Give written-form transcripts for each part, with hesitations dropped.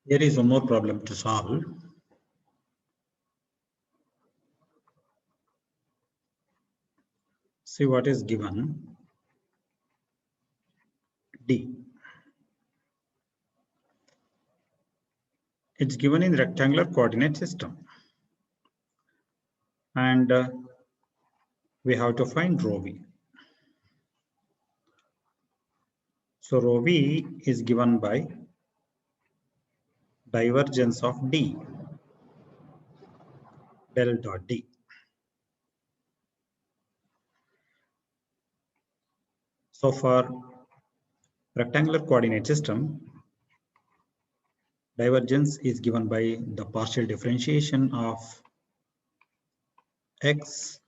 Here is one more problem to solve. See what is given. D. It's given in rectangular coordinate system. And we have to find rho v. So rho v is given by divergence of D, del dot D. So for rectangular coordinate system, divergence is given by the partial differentiation of x,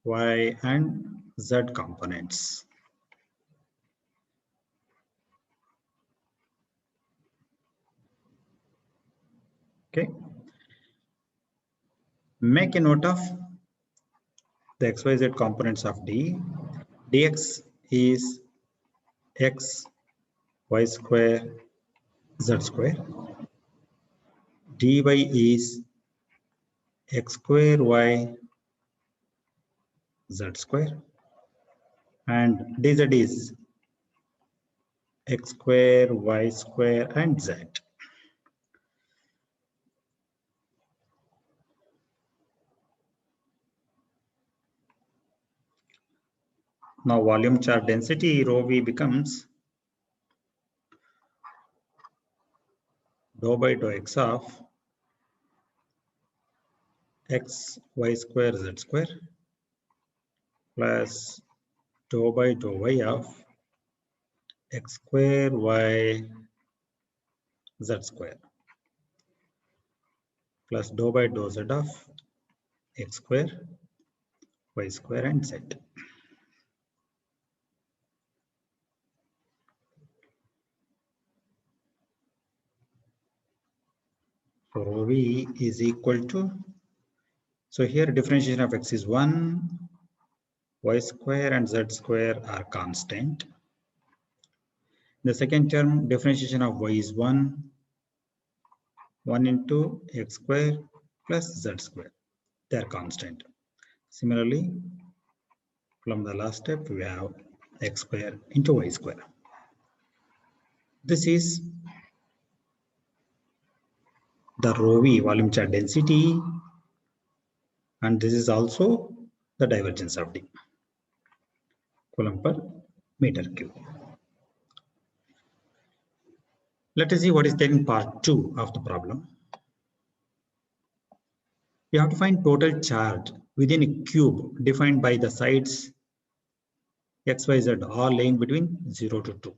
y, and z components. Okay. Make a note of the xyz components of D. Dx is x, y square, z square. Dy is x square, y, z square. And dz is x square, y square, and z. Now volume charge density rho v becomes dou by dou x of x, y square, z square plus dou by dou y of x square, y, z square plus dou by dou z of x square, y square, and z. So rho v is equal to, so here differentiation of x is 1, y square and z square are constant. The second term, differentiation of y is 1 into x square plus z square. They are constant. Similarly, from the last step, we have x square into y square. This is the rho v, volume charge density, and this is also the divergence of D, coulomb per meter cube. Let us see what is there in part 2 of the problem. We have to find total charge within a cube defined by the sides x, y, z all lying between 0 to 2.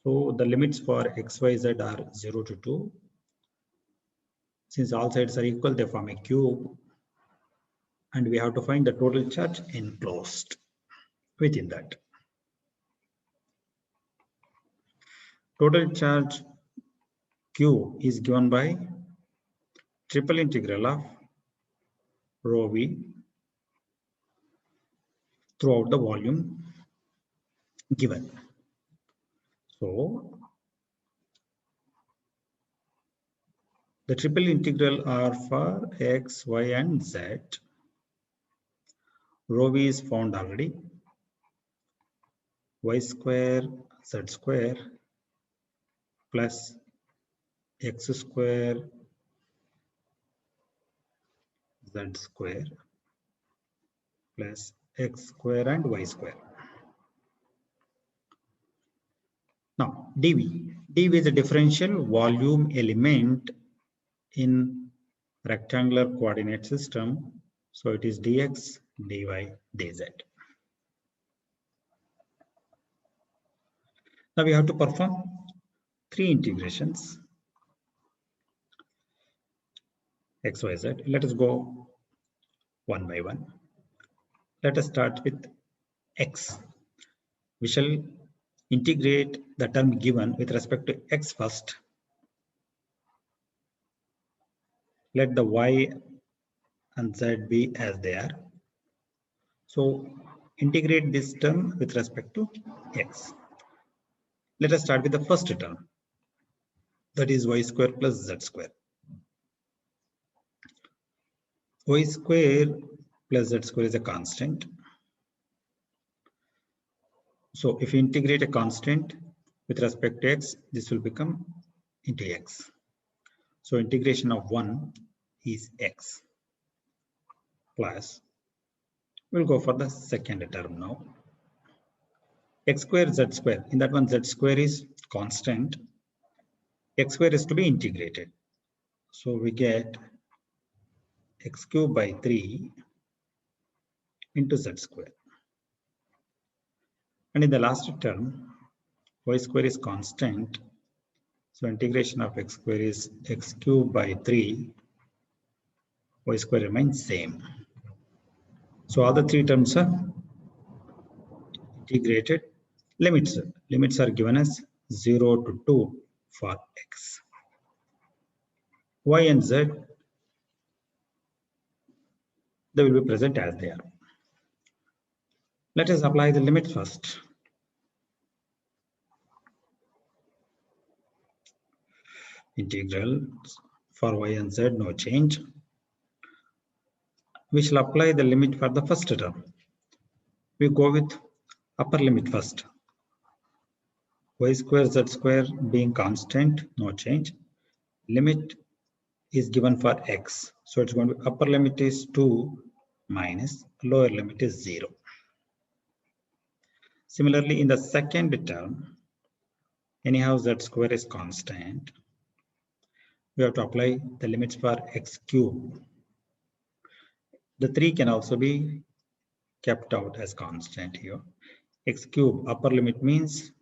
So the limits for x, y, z are 0 to 2. Since all sides are equal, they form a cube. And we have to find the total charge enclosed within that. Total charge Q is given by triple integral of rho v throughout the volume given. So the triple integral are for x, y, and z. Rho v is found already. Y square, z square plus x square, z square plus x square and y square. Now dv. dv is a differential volume element in rectangular coordinate system. So it is dx, dy, dz. Now we have to perform 3 integrations. X, y, z. Let us go one by one. Let us start with x. We shall integrate the term given with respect to x first. Let the y and z be as they are. So integrate this term with respect to x. Let us start with the first term. That is y square plus z square. Y square plus z square is a constant. So if you integrate a constant with respect to x, this will become into x. So integration of 1 is x plus, we'll go for the second term now. X square, z square. In that one, z square is constant. X square is to be integrated. So we get x cubed by 3 into z square. And in the last term, y square is constant. So integration of x square is x cubed by 3. Y square remains same. So all the three terms are integrated. Limits are given as 0 to 2 for x. Y and z, they will be present as they are. Let us apply the limit first. Integral for y and z, no change. We shall apply the limit for the first term. We go with upper limit first. Y square, z square being constant, no change. Limit is given for x. So it's going to be upper limit is 2 minus lower limit is 0. Similarly, in the second term, anyhow z square is constant. We have to apply the limits for x cube. The 3 can also be kept out as constant here. X cube upper limit means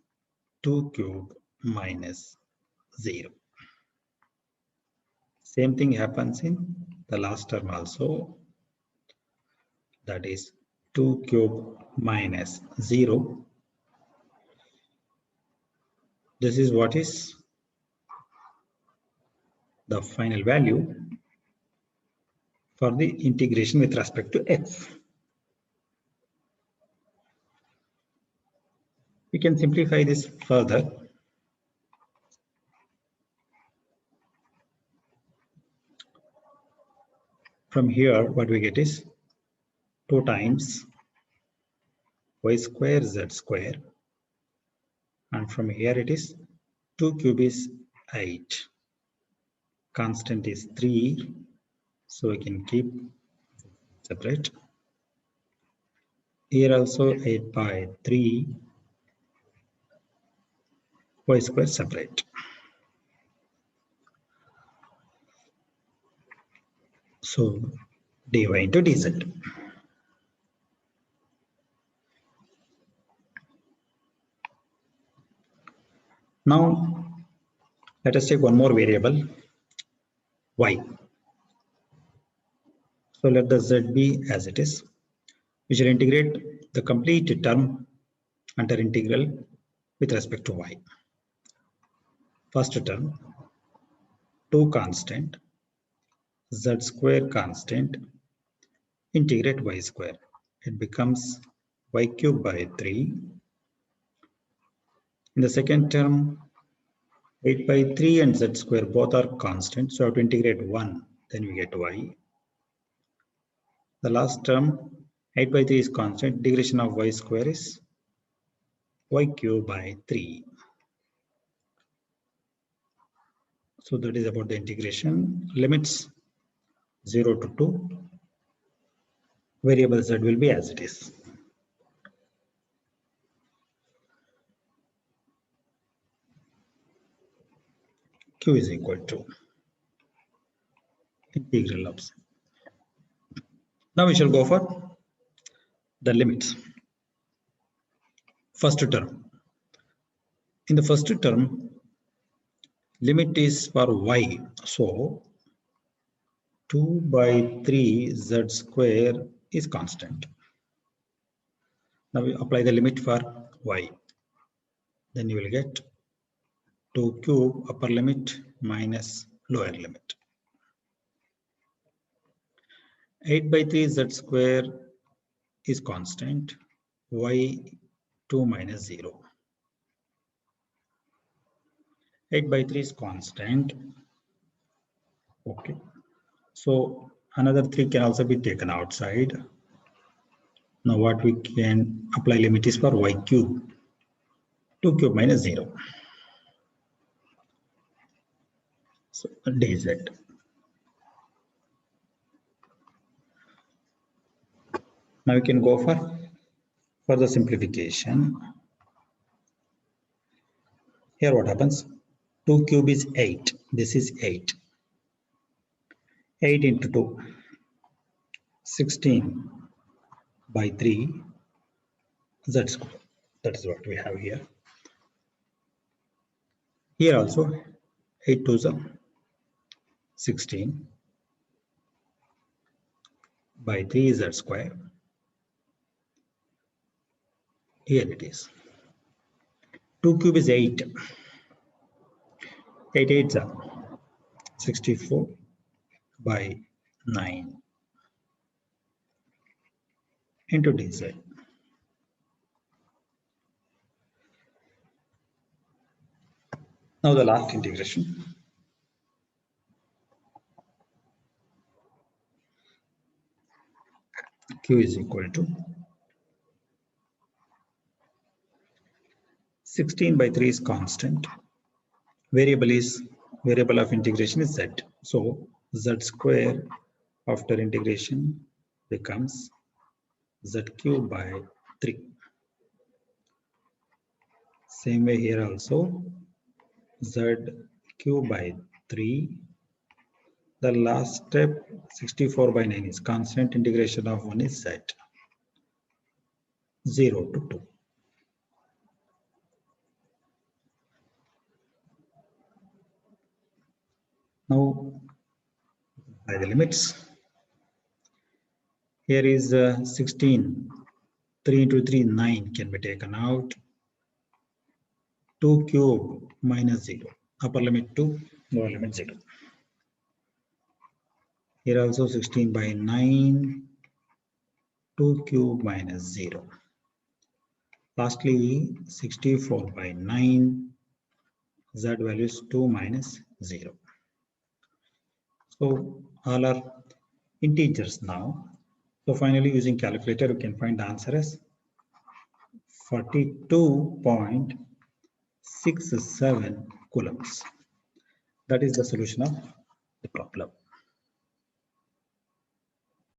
2 cube minus 0. Same thing happens in the last term also. That is 2 cube minus 0. This is what is the final value for the integration with respect to x. We can simplify this further. From here, what we get is 2 times y square z square. And from here it is 2 cube is 8. Constant is 3. So we can keep separate. Here also 8 by 3. Y square separate. So dy into dz. Now let us take one more variable, y. So let the z be as it is. We shall integrate the complete term under integral with respect to y. First term, 2 constant, z square constant, integrate y square. It becomes y cube by 3. In the second term, 8 by 3 and z square both are constant. So I have to integrate 1, then we get y. The last term, 8 by 3 is constant. Integration of y square is y cube by 3. So that is about the integration. Limits 0 to 2. Variable z will be as it is. Q is equal to integral of z. Now we shall go for the limits. First term. In the first term, limit is for y. So 2 by 3 z square is constant. Now we apply the limit for y. Then you will get 2 cube upper limit minus lower limit. 8 by 3 z square is constant. Y 2 minus 0. 8 by 3 is constant. Okay. So another 3 can also be taken outside. Now what we can apply limit is for y cube. 2 cube minus 0. So dz. Now we can go for further simplification. Here what happens? 2 cube is 8. This is 8. 8 into 2. 16 by 3 z square. That is what we have here. Here also 8 to the 16 by 3 z square. Here it is. 2 cube is 8. 8 8 is 64 by 9 into dz. Now the last integration. Q is equal to 16 by 3 is constant. Variable of integration is z. So z square after integration becomes z cube by 3. Same way here also z cube by 3. The last step 64 by 9 is constant. Integration of 1 is z. 0 to 2. Now by the limits. Here is 16. 3 into 3, 9 can be taken out. 2 cube minus 0. Upper limit 2, lower limit 0. Here also 16 by 9. 2 cube minus 0. Lastly, 64 by 9. Z value is 2 minus 0. So all are integers now. So finally, using calculator, you can find the answer as 42.67 coulombs. That is the solution of the problem.